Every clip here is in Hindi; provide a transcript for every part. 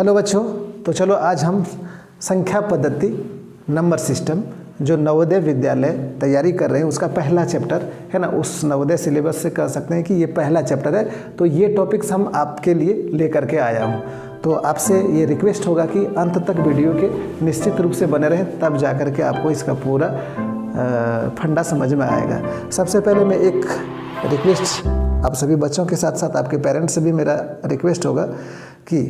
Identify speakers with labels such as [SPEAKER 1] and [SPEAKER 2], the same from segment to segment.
[SPEAKER 1] हेलो बच्चों, तो चलो आज हम संख्या पद्धति नंबर सिस्टम जो नवोदय विद्यालय तैयारी कर रहे हैं उसका पहला चैप्टर है ना, उस नवोदय सिलेबस से कह सकते हैं कि ये पहला चैप्टर है। तो ये टॉपिक्स हम आपके लिए लेकर के आया हूँ। तो आपसे ये रिक्वेस्ट होगा कि अंत तक वीडियो के निश्चित रूप से बने रहें, तब जा कर के आपको इसका पूरा फंडा समझ में आएगा। सबसे पहले मैं एक रिक्वेस्ट आप सभी बच्चों के साथ साथ आपके पेरेंट्स से भी मेरा रिक्वेस्ट होगा कि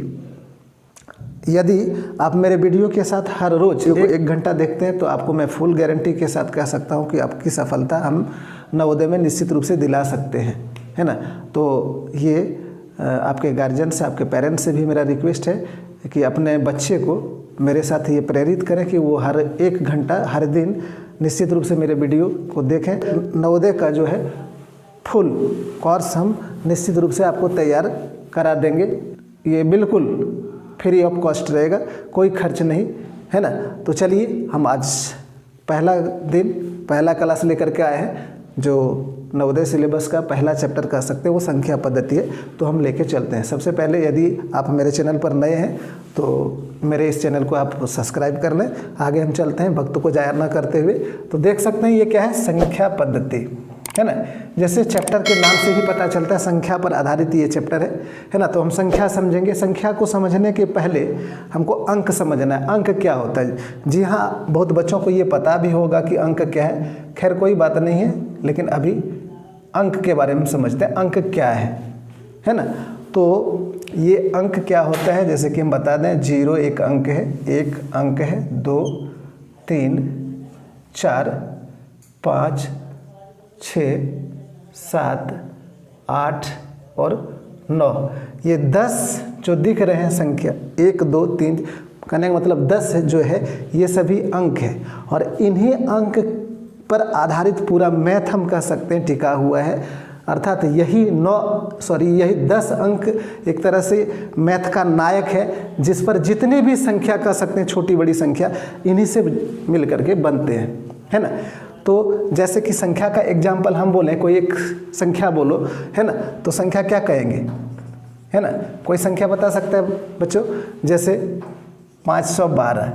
[SPEAKER 1] यदि आप मेरे वीडियो के साथ हर रोज़ एक घंटा देखते हैं तो आपको मैं फुल गारंटी के साथ कह सकता हूं कि आपकी सफलता हम नवोदय में निश्चित रूप से दिला सकते हैं, है ना। तो ये आपके गार्जियन से, आपके पेरेंट्स से भी मेरा रिक्वेस्ट है कि अपने बच्चे को मेरे साथ ये प्रेरित करें कि वो हर एक घंटा हर दिन निश्चित रूप से मेरे वीडियो को देखें। नवोदय का जो है फुल कोर्स हम निश्चित रूप से आपको तैयार करा देंगे। ये बिल्कुल फ्री ऑफ कॉस्ट रहेगा, कोई खर्च नहीं, है ना। तो चलिए हम आज पहला दिन पहला क्लास लेकर के आए हैं, जो नवोदय सिलेबस का पहला चैप्टर कह सकते हैं, वो संख्या पद्धति है। तो हम लेके चलते हैं। सबसे पहले यदि आप मेरे चैनल पर नए हैं तो मेरे इस चैनल को आप सब्सक्राइब कर लें। आगे हम चलते हैं वक्त को ज़ाया ना करते हुए। तो देख सकते हैं ये क्या है, संख्या पद्धति, है ना। जैसे चैप्टर के नाम से ही पता चलता है संख्या पर आधारित ये चैप्टर है ना। तो हम संख्या समझेंगे। संख्या को समझने के पहले हमको अंक समझना है। अंक क्या होता है? जी हाँ, बहुत बच्चों को ये पता भी होगा कि अंक क्या है। खैर कोई बात नहीं है, लेकिन अभी अंक के बारे में समझते हैं। अंक क्या है ना। तो ये अंक क्या होता है, जैसे कि हम बता दें, 0 एक अंक है, 1 अंक है, 2 3 4 5 6 7 8 और 9, ये 10 जो दिख रहे हैं संख्या 1 2 3 कहने का मतलब 10 जो है ये सभी अंक है। और इन्हीं अंक पर आधारित पूरा मैथ हम कह सकते हैं टिका हुआ है। अर्थात यही 10 अंक एक तरह से मैथ का नायक है, जिस पर जितनी भी संख्या कह सकते हैं, छोटी बड़ी संख्या, इन्हीं से मिल करके बनते हैं, है ना। तो जैसे कि संख्या का एग्जाम्पल हम बोलें, कोई एक संख्या बोलो, है ना, तो संख्या क्या कहेंगे, है ना। कोई संख्या बता सकता है बच्चों? जैसे 512,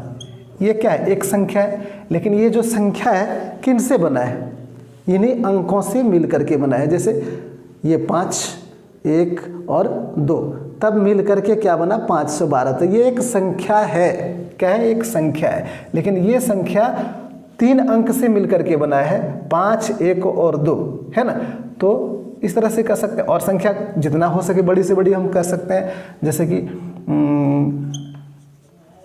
[SPEAKER 1] ये क्या है? एक संख्या है। लेकिन ये जो संख्या है किन से बना है? इन्हीं अंकों से मिल करके बना है। जैसे ये 5 1 और 2 तब मिल करके क्या बना? 512। तो ये एक संख्या है। क्या है? एक संख्या है। लेकिन ये संख्या 3 अंक से मिलकर के बना है, 5 1 और 2, है ना। तो इस तरह से कर सकते हैं। और संख्या जितना हो सके बड़ी से बड़ी हम कर सकते हैं। जैसे कि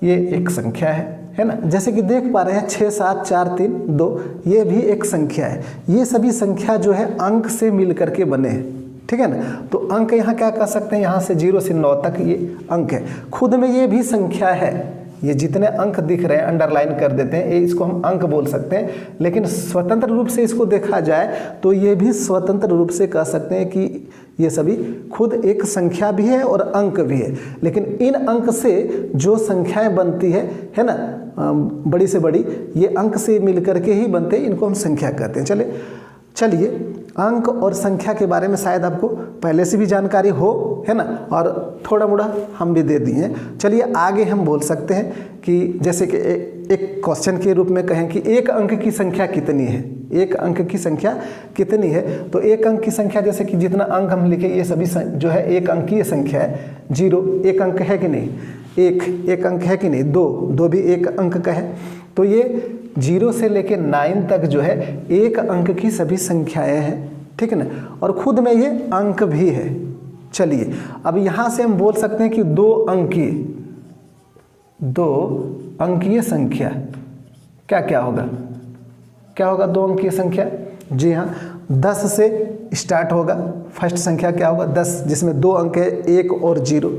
[SPEAKER 1] ये एक संख्या है ना। जैसे कि देख पा रहे हैं 6 7 4 3 2, ये भी एक संख्या है। ये सभी संख्या जो है अंक से मिलकर के बने हैं, ठीक है ना। तो अंक यहाँ क्या कर सकते हैं, यहाँ से 0 से 9 तक ये अंक है। खुद में ये भी संख्या है। ये जितने अंक दिख रहे हैं अंडरलाइन कर देते हैं, ये इसको हम अंक बोल सकते हैं। लेकिन स्वतंत्र रूप से इसको देखा जाए तो ये भी स्वतंत्र रूप से कह सकते हैं कि ये सभी खुद एक संख्या भी है और अंक भी है। लेकिन इन अंक से जो संख्याएं बनती है ना, बड़ी से बड़ी, ये अंक से मिलकर के ही बनते हैं, इनको हम संख्या कहते हैं। चलिए अंक और संख्या के बारे में शायद आपको पहले से भी जानकारी हो, है ना, और थोड़ा मोड़ा हम भी दे दिए हैं। चलिए आगे हम बोल सकते हैं कि जैसे कि एक क्वेश्चन के रूप में कहें कि एक अंक की संख्या कितनी है। एक अंक की संख्या कितनी है? तो एक अंक की संख्या, जैसे कि जितना अंक हम लिखे, ये सभी जो है एक अंकीय संख्या है। 0 एक अंक है कि नहीं? 1 एक अंक है कि नहीं? 2 भी एक अंक का है। तो ये 0 से लेके 9 तक जो है एक अंक की सभी संख्याएं हैं, ठीक है ना। और खुद में ये अंक भी है। चलिए अब यहाँ से हम बोल सकते हैं कि 2 अंकीय संख्या क्या क्या होगा? क्या होगा 2 अंकीय संख्या? जी हाँ, 10 से स्टार्ट होगा। फर्स्ट संख्या क्या होगा? 10, जिसमें 2 अंक है, 1 और 0,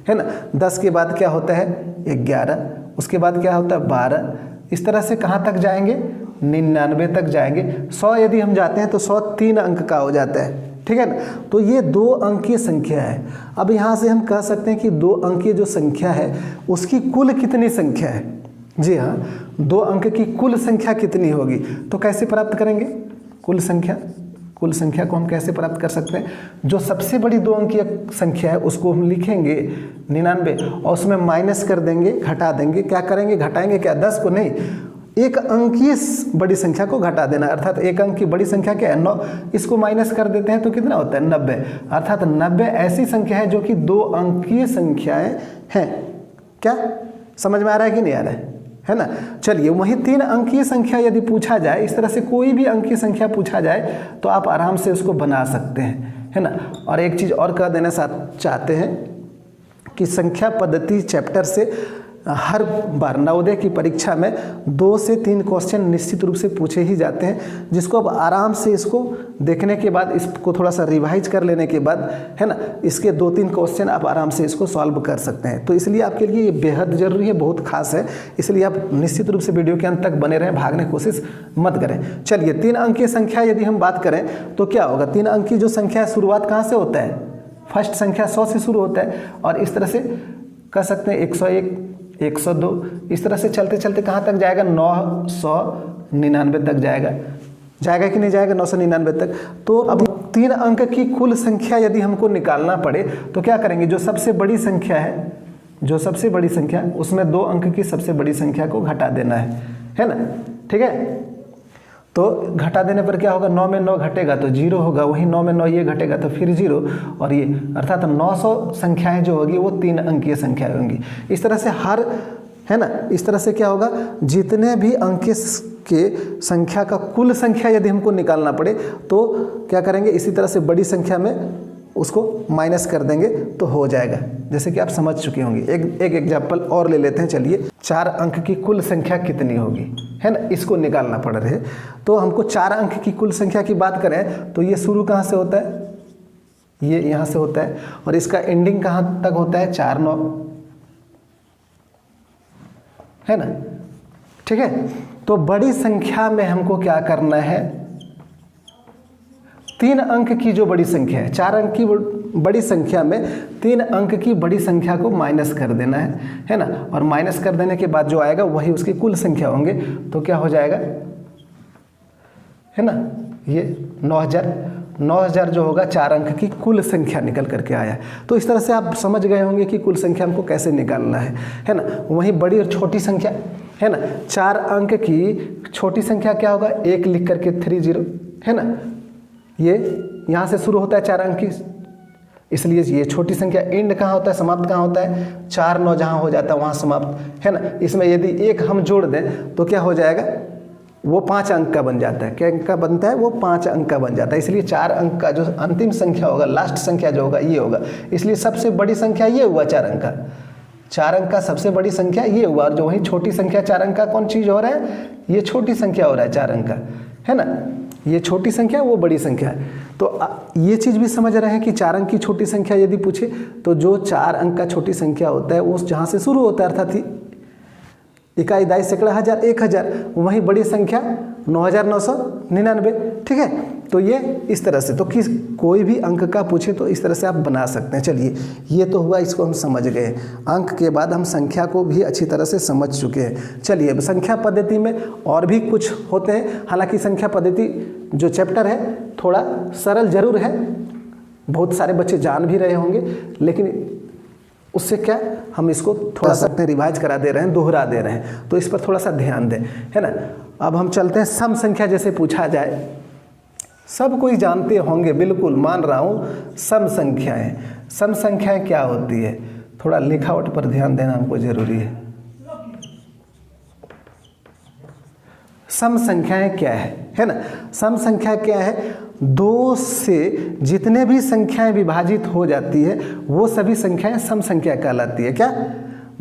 [SPEAKER 1] है ना। 10 के बाद क्या होता है? 11। उसके बाद क्या होता है? 12। इस तरह से कहाँ तक जाएंगे? 99 तक जाएंगे। 100 यदि हम जाते हैं तो 100 3 अंक का हो जाता है, ठीक है ना। तो ये 2 अंकीय संख्या है। अब यहाँ से हम कह सकते हैं कि 2 अंकीय जो संख्या है उसकी कुल कितनी संख्या है? जी हाँ, 2 अंक की कुल संख्या कितनी होगी? तो कैसे प्राप्त करेंगे कुल संख्या? कुल संख्या को हम कैसे प्राप्त कर सकते हैं? जो सबसे बड़ी 2 अंकीय संख्या है उसको हम लिखेंगे 99 और उसमें माइनस कर देंगे, घटा देंगे। क्या करेंगे? घटाएंगे क्या? 10 को नहीं, 1 अंकीय बड़ी संख्या को घटा देना, अर्थात 1 अंक की बड़ी संख्या क्या है? 9। इसको माइनस कर देते हैं तो कितना होता है? 90। अर्थात 90 ऐसी संख्या है जो कि 2 अंकीय संख्याएं हैं। क्या समझ में आ रहा है कि नहीं आ रहा है ना? चलिए, वहीं 3 अंकीय संख्या यदि पूछा जाए, इस तरह से कोई भी अंकीय संख्या पूछा जाए तो आप आराम से उसको बना सकते हैं, है ना। और एक चीज़ और कह देना चाहते हैं कि संख्या पद्धति चैप्टर से हर बार नवोदय की परीक्षा में 2 से 3 क्वेश्चन निश्चित रूप से पूछे ही जाते हैं, जिसको अब आराम से इसको देखने के बाद, इसको थोड़ा सा रिवाइज कर लेने के बाद, है ना, इसके 2-3 क्वेश्चन आप आराम से इसको सॉल्व कर सकते हैं। तो इसलिए आपके लिए ये बेहद ज़रूरी है, बहुत खास है, इसलिए आप निश्चित रूप से वीडियो के अंत तक बने रहें, भागने की कोशिश मत करें। चलिए, 3 अंकीय संख्या यदि हम बात करें तो क्या होगा? 3 अंक की जो संख्या है शुरुआत कहाँ से होता है? फर्स्ट संख्या 100 से शुरू होता है, और इस तरह से कह सकते हैं 101, 102, इस तरह से चलते चलते कहाँ तक जाएगा? 999 तक जाएगा कि नहीं जाएगा? 999 तक। तो अब 3 अंक की कुल संख्या यदि हमको निकालना पड़े तो क्या करेंगे? जो सबसे बड़ी संख्या है, जो सबसे बड़ी संख्या, उसमें 2 अंक की सबसे बड़ी संख्या को घटा देना है ना। ठीक है, तो घटा देने पर क्या होगा? 9 में 9 घटेगा तो 0 होगा, वहीं 9 में 9 ये घटेगा तो फिर 0, और ये अर्थात 900 संख्याएं जो होगी वो 3 अंकीय संख्याएं होंगी। इस तरह से हर, है ना, इस तरह से क्या होगा? जितने भी अंक के संख्या का कुल संख्या यदि हमको निकालना पड़े तो क्या करेंगे? इसी तरह से बड़ी संख्या में उसको माइनस कर देंगे तो हो जाएगा, जैसे कि आप समझ चुके होंगे। एक एग्जाम्पल और ले लेते हैं। चलिए, 4 अंक की कुल संख्या कितनी होगी, है ना, इसको निकालना पड़ रहा है। तो हमको 4 अंक की कुल संख्या की बात करें तो ये शुरू कहाँ से होता है? ये यहाँ से होता है, और इसका एंडिंग कहाँ तक होता है? 4 9, है ना। ठीक है, तो बड़ी संख्या में हमको क्या करना है? 3 अंक की जो बड़ी संख्या है, 4 अंक की बड़ी संख्या में 3 अंक की बड़ी संख्या को माइनस कर देना है ना। और माइनस कर देने के बाद जो आएगा वही उसकी कुल संख्या होंगे, तो क्या हो जाएगा, है ना, ये 9000 जो होगा 4 अंक की कुल संख्या निकल करके आया। तो इस तरह से आप समझ गए होंगे कि कुल संख्या हमको कैसे निकालना है ना। वहीं बड़ी और छोटी संख्या, है ना, 4 अंक की छोटी संख्या क्या होगा? 1 लिख करके 30, है ना, ये यहाँ से शुरू होता है 4 अंक की, इसलिए ये छोटी संख्या एंड कहाँ होता है? समाप्त कहाँ होता है? 4 9 जहाँ हो जाता है वहाँ समाप्त, है ना। इसमें यदि 1 हम जोड़ दें तो क्या हो जाएगा? वो 5 अंक का बन जाता है। क्या अंक का बनता है? वो 5 अंक का बन जाता है। इसलिए 4 अंक का जो अंतिम संख्या होगा, लास्ट संख्या जो होगा, ये होगा। इसलिए सबसे बड़ी संख्या ये हुआ 4 अंक का, 4 अंक का सबसे बड़ी संख्या ये हुआ। और जो वही छोटी संख्या 4 अंक का कौन चीज़ हो रहा है? ये छोटी संख्या हो रहा है 4 अंक का, है ना। ये छोटी संख्या, वो बड़ी संख्या है। तो ये चीज़ भी समझ रहे हैं कि 4 अंक की छोटी संख्या यदि पूछे तो जो 4 अंक का छोटी संख्या होता है वो जहाँ से शुरू होता है, अर्थात इकाई, दाई, सैकड़ा, हजार, 1000, वहीं बड़ी संख्या 9999। ठीक है, तो ये इस तरह से, तो कोई भी अंक का पूछे तो इस तरह से आप बना सकते हैं। चलिए, ये तो हुआ, इसको हम समझ गए। अंक के बाद हम संख्या को भी अच्छी तरह से समझ चुके हैं। चलिए, अब संख्या पद्धति में और भी कुछ होते हैं। हालांकि संख्या पद्धति जो चैप्टर है थोड़ा सरल जरूर है, बहुत सारे बच्चे जान भी रहे होंगे, लेकिन उससे क्या, हम इसको थोड़ा सा रिवाइज करा दे रहे हैं, दोहरा दे रहे हैं, तो इस पर थोड़ा सा ध्यान दें, है ना। अब हम चलते हैं सम संख्या। जैसे पूछा जाए, सब कोई जानते होंगे, बिल्कुल मान रहा हूँ, सम संख्याएं। सम संख्याएं क्या होती है? थोड़ा लिखावट पर ध्यान देना हमको जरूरी है। सम संख्याएं क्या है ना। सम संख्या क्या है? 2 से जितने भी संख्याएं विभाजित हो जाती है वो सभी संख्याएं सम संख्या कहलाती है। क्या?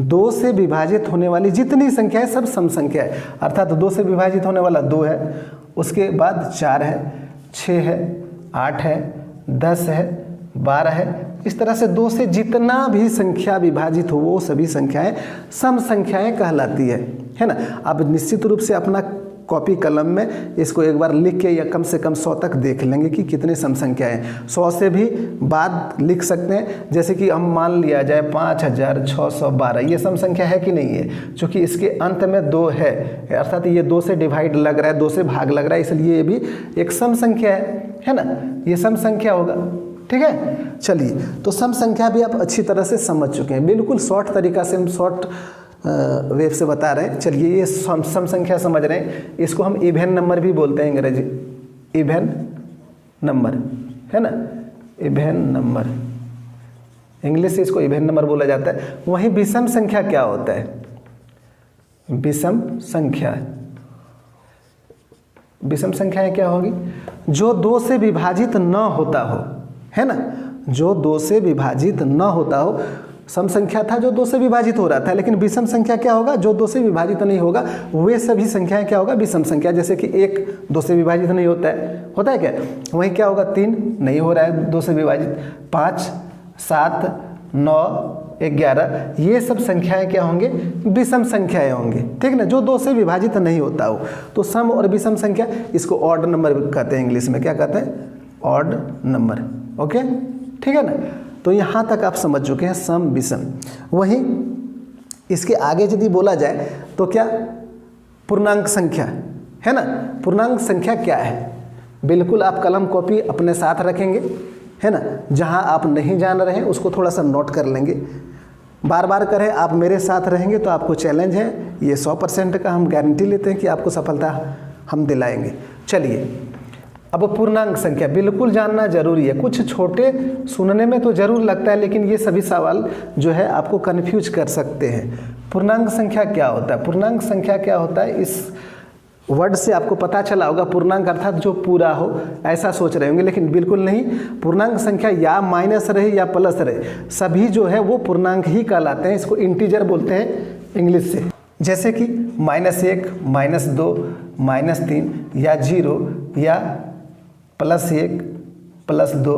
[SPEAKER 1] 2 से विभाजित होने वाली जितनी संख्या है सब सम संख्या है। अर्थात 2 से विभाजित होने वाला 2 है, उसके बाद 4 है, 6 है, 8 है, 10 है, 12 है। इस तरह से 2 से जितना भी संख्या विभाजित हो वो सभी संख्याएं सम संख्याएं कहलाती है ना। अब निश्चित रूप से अपना कॉपी कलम में इसको एक बार लिख के या कम से कम 100 तक देख लेंगे कि कितनी सम संख्या है। 100 से भी बाद लिख सकते हैं, जैसे कि हम मान लिया जाए 5612, ये सम संख्या है कि नहीं है, क्योंकि इसके अंत में 2 है, अर्थात ये 2 से डिवाइड लग रहा है, 2 से भाग लग रहा है, इसलिए ये भी एक सम संख्या है ना, ये सम संख्या होगा। ठीक है, चलिए, तो सम संख्या भी आप अच्छी तरह से समझ चुके हैं, बिल्कुल शॉर्ट तरीका से हम शॉर्ट वेव से बता रहे हैं। चलिए, ये सम संख्या समझ रहे हैं, इसको हम इवन नंबर भी बोलते हैं, अंग्रेजी इवन नंबर है ना, इवन नंबर, इंग्लिश से इसको इवन नंबर बोला जाता है। वहीं विषम संख्या क्या होता है? विषम संख्या, विषम संख्याएं क्या होगी? जो 2 से विभाजित न होता हो, है ना, जो 2 से विभाजित न होता हो। सम संख्या था जो 2 से विभाजित हो रहा था, लेकिन विषम संख्या क्या होगा? जो 2 से विभाजित नहीं होगा, वे सभी संख्याएं क्या होगा? विषम संख्या। जैसे कि 1 2 से विभाजित नहीं होता है क्या? वहीं क्या होगा? 3 नहीं हो रहा है 2 से विभाजित, 5 7 9 11, ये सब संख्याएं क्या होंगे? विषम संख्याएं होंगे। ठीक ना, जो 2 से विभाजित नहीं होता हो। तो सम और विषम संख्या, इसको ऑड नंबर कहते हैं, इंग्लिश में क्या कहते हैं? Odd number. ओके, ठीक है ना। तो यहाँ तक आप समझ चुके हैं सम विषम। वहीं इसके आगे यदि बोला जाए तो क्या? पूर्णांक संख्या, है ना। पूर्णांक संख्या क्या है? बिल्कुल आप कलम कॉपी अपने साथ रखेंगे, है ना। जहाँ आप नहीं जान रहे हैं उसको थोड़ा सा नोट कर लेंगे, बार बार करें। आप मेरे साथ रहेंगे तो आपको चैलेंज है, ये 100% का हम गारंटी लेते हैं कि आपको सफलता हम दिलाएंगे। चलिए, अब पूर्णांक संख्या बिल्कुल जानना जरूरी है। कुछ छोटे सुनने में तो जरूर लगता है, लेकिन ये सभी सवाल जो है आपको कंफ्यूज कर सकते हैं। पूर्णांक संख्या क्या होता है? पूर्णांक संख्या क्या होता है, इस वर्ड से आपको पता चला होगा। पूर्णांक अर्थात जो पूरा हो, ऐसा सोच रहे होंगे, लेकिन बिल्कुल नहीं। पूर्णांक संख्या या माइनस रहे या प्लस रहे, सभी जो है वो पूर्णांक ही कहलाते हैं। इसको इंटीजर बोलते हैं इंग्लिश से। जैसे कि -1 -2 -3 या 0 या +1 +2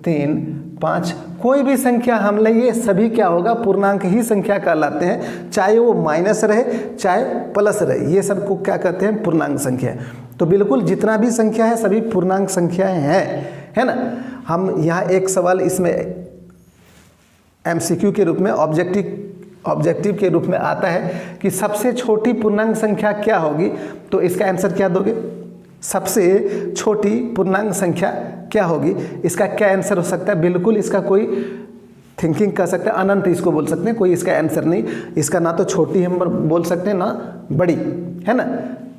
[SPEAKER 1] 3 5, कोई भी संख्या हम ले, ये सभी क्या होगा? पूर्णांक ही संख्या कहलाते हैं, चाहे वो माइनस रहे चाहे प्लस रहे, ये सब को क्या कहते हैं? पूर्णांक संख्या। तो बिल्कुल जितना भी संख्या है सभी पूर्णांक संख्याएं हैं, है ना। हम यहाँ एक सवाल इसमें MCQ के रूप में, ऑब्जेक्टिव के रूप में आता है कि सबसे छोटी पूर्णांक संख्या क्या होगी? तो इसका आंसर क्या दोगे? सबसे छोटी पूर्णांक संख्या क्या होगी? इसका क्या आंसर हो सकता है? बिल्कुल इसका कोई थिंकिंग कर सकते हैं, अनंत इसको बोल सकते हैं, कोई इसका आंसर नहीं। इसका ना तो छोटी हम बोल सकते हैं ना बड़ी, है ना।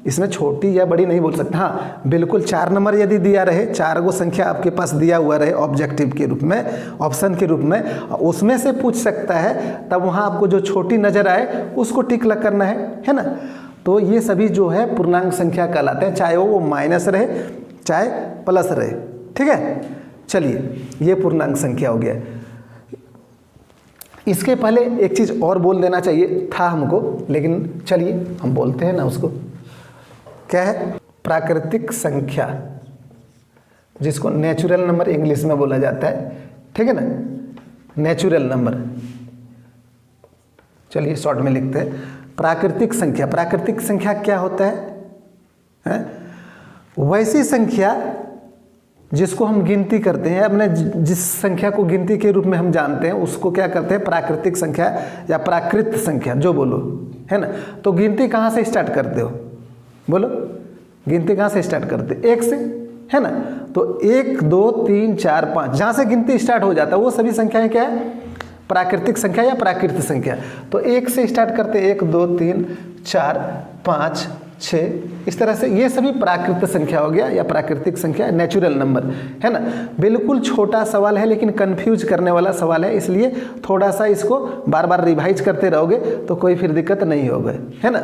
[SPEAKER 1] इसमें छोटी या बड़ी नहीं बोल सकते। हाँ, बिल्कुल 4 नंबर यदि दिया रहे, 4 गो संख्या आपके पास दिया हुआ रहे ऑब्जेक्टिव के रूप में, ऑप्शन के रूप में, उसमें से पूछ सकता है, तब वहाँ आपको जो छोटी नज़र आए उसको टिक लग करना है ना। तो ये सभी जो है पूर्णांक संख्या कहलाते हैं, चाहे वो माइनस रहे चाहे प्लस रहे। ठीक है, चलिए, ये पूर्णांक संख्या हो गया। इसके पहले एक चीज़ और बोल देना चाहिए था हमको, लेकिन चलिए हम बोलते हैं ना उसको। क्या है? प्राकृतिक संख्या, जिसको नेचुरल नंबर इंग्लिश में बोला जाता है। ठीक है ना, नेचुरल नंबर। चलिए शॉर्ट में लिखते हैं प्राकृतिक संख्या। प्राकृतिक संख्या क्या होता है? वैसी संख्या जिसको हम गिनती करते हैं, अपने जिस संख्या को गिनती के रूप में हम जानते हैं उसको क्या करते हैं? प्राकृतिक संख्या या प्राकृत संख्या, जो बोलो, है ना। तो गिनती कहाँ से स्टार्ट करते हो? बोलो, गिनती कहाँ से स्टार्ट करते? 1 से, है ना। तो 1 2 3 4 5, जहाँ से गिनती स्टार्ट हो जाता है वो सभी संख्याएं क्या है? प्राकृतिक संख्या या प्राकृत संख्या। तो 1 से स्टार्ट करते, 1 2 3 4 5 6, इस तरह से ये सभी प्राकृत संख्या हो गया या प्राकृतिक संख्या, नेचुरल नंबर, है ना। बिल्कुल छोटा सवाल है लेकिन कंफ्यूज करने वाला सवाल है, इसलिए थोड़ा सा इसको बार बार रिवाइज करते रहोगे तो कोई फिर दिक्कत नहीं होगा, है ना।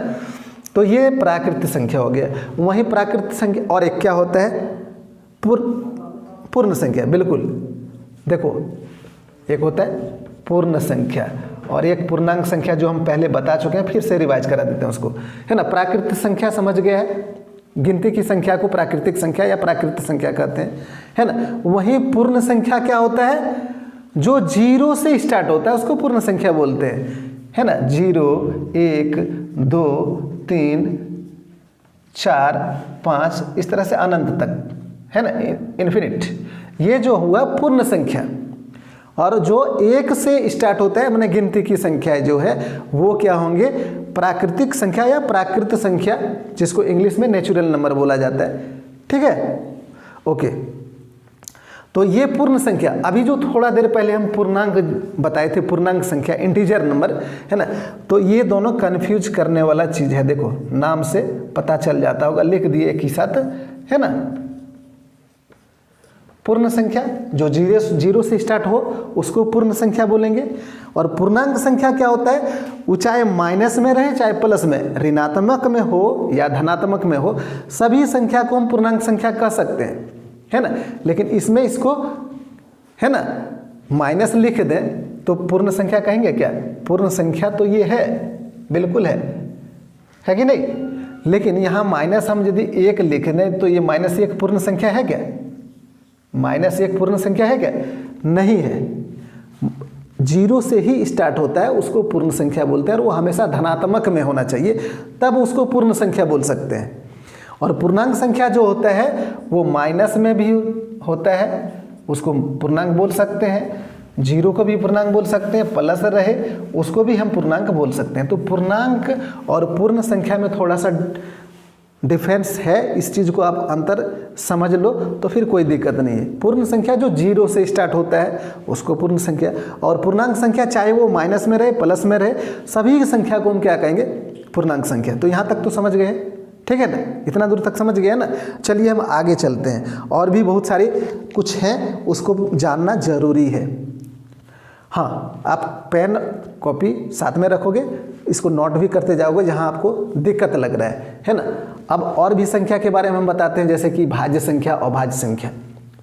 [SPEAKER 1] तो ये प्राकृत संख्या हो गया। वहीं प्राकृत संख्या और एक क्या होता है? पूर्ण संख्या। बिल्कुल, देखो, एक होता है पूर्ण संख्या और एक पूर्णांक संख्या, जो हम पहले बता चुके हैं, फिर से रिवाइज करा देते हैं उसको, है ना। प्राकृतिक संख्या समझ गया है, गिनती की संख्या को प्राकृतिक संख्या या प्राकृत संख्या कहते हैं, है ना। वहीं पूर्ण संख्या क्या होता है? जो 0 से स्टार्ट होता है उसको पूर्ण संख्या बोलते हैं, है ना। 0 1 2 3 4, 5 इस तरह से अनंत तक, है ना, इन्फिनिट। ये जो हुआ पूर्ण संख्या। और जो 1 से स्टार्ट होता है, मैंने गिनती की संख्या जो है वो क्या होंगे, प्राकृतिक संख्या या प्राकृत संख्या, जिसको इंग्लिश में नेचुरल नंबर बोला जाता है। ठीक है, ओके। तो ये पूर्ण संख्या, अभी जो थोड़ा देर पहले हम पूर्णांक बताए थे, पूर्णांक संख्या, इंटीजर नंबर, है ना, तो ये दोनों कंफ्यूज करने वाला चीज़ है। देखो नाम से पता चल जाता होगा, लिख दिए एक ही साथ, है ना। पूर्ण संख्या जो जीरो से स्टार्ट हो उसको पूर्ण संख्या बोलेंगे। और पूर्णांक संख्या क्या होता है, वो चाहे माइनस में रहे चाहे प्लस में, ऋणात्मक में हो या धनात्मक में हो, सभी संख्या को हम पूर्णांक संख्या कह सकते हैं, है ना। लेकिन इसमें इसको, है ना, माइनस लिख दें तो पूर्ण संख्या कहेंगे क्या? पूर्ण संख्या तो ये है, बिल्कुल है कि नहीं। लेकिन यहाँ माइनस हम यदि 1 लिख दें तो ये -1 पूर्ण संख्या है क्या? -1 पूर्ण संख्या है क्या? नहीं है। 0 से ही स्टार्ट होता है, उसको पूर्ण संख्या बोलते हैं, और वो हमेशा धनात्मक में होना चाहिए, तब उसको पूर्ण संख्या बोल सकते हैं। और पूर्णांक संख्या जो होता है वो माइनस में भी होता है, उसको पूर्णांक बोल सकते हैं, 0 को भी पूर्णांक बोल सकते हैं, प्लस रहे उसको भी हम पूर्णांक बोल सकते हैं। तो पूर्णांक और पूर्ण संख्या में थोड़ा सा डिफरेंस है, इस चीज़ को आप अंतर समझ लो तो फिर कोई दिक्कत नहीं है। पूर्ण संख्या जो 0 से स्टार्ट होता है उसको पूर्ण संख्या, और पूर्णांक संख्या चाहे वो माइनस में रहे प्लस में रहे, सभी संख्या को हम क्या कहेंगे? पूर्णांक संख्या। तो यहाँ तक तो समझ गए, ठीक है ना, इतना दूर तक समझ गए ना। चलिए हम आगे चलते हैं, और भी बहुत सारे कुछ हैं उसको जानना जरूरी है। हाँ, आप पेन कॉपी साथ में रखोगे, इसको नोट भी करते जाओगे जहाँ आपको दिक्कत लग रहा है ना। अब और भी संख्या के बारे में हम बताते हैं, जैसे कि भाज्य संख्या, अभाज्य संख्या,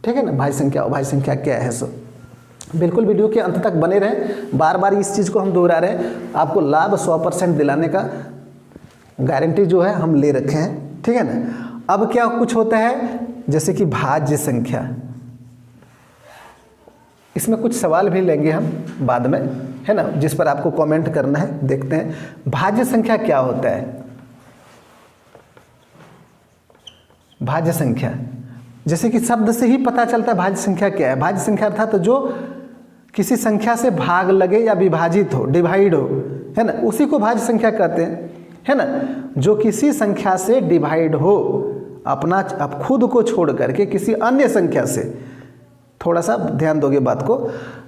[SPEAKER 1] ठीक है ना। भाज्य संख्या, अभाज्य संख्या क्या है? सो बिल्कुल वीडियो के अंत तक बने रहें, बार बार इस चीज़ को हम दोहरा रहे हैं, आपको लाभ 100% दिलाने का गारंटी जो है हम ले रखे हैं, ठीक है ना। अब क्या कुछ होता है, जैसे कि भाज्य संख्या, इसमें कुछ सवाल भी लेंगे हम बाद में, है ना, जिस पर आपको कमेंट करना है। देखते हैं भाज्य संख्या क्या होता है। भाज्य संख्या, जैसे कि शब्द से ही पता चलता है भाज्य संख्या क्या है। भाज्य संख्या अर्थात तो जो किसी संख्या से भाग लगे या विभाजित हो, डिवाइड हो, है ना, उसी को भाज्य संख्या कहते हैं, है ना। जो किसी संख्या से डिवाइड हो, अपना अब खुद को छोड़ करके किसी अन्य संख्या से, थोड़ा सा ध्यान दोगे बात को,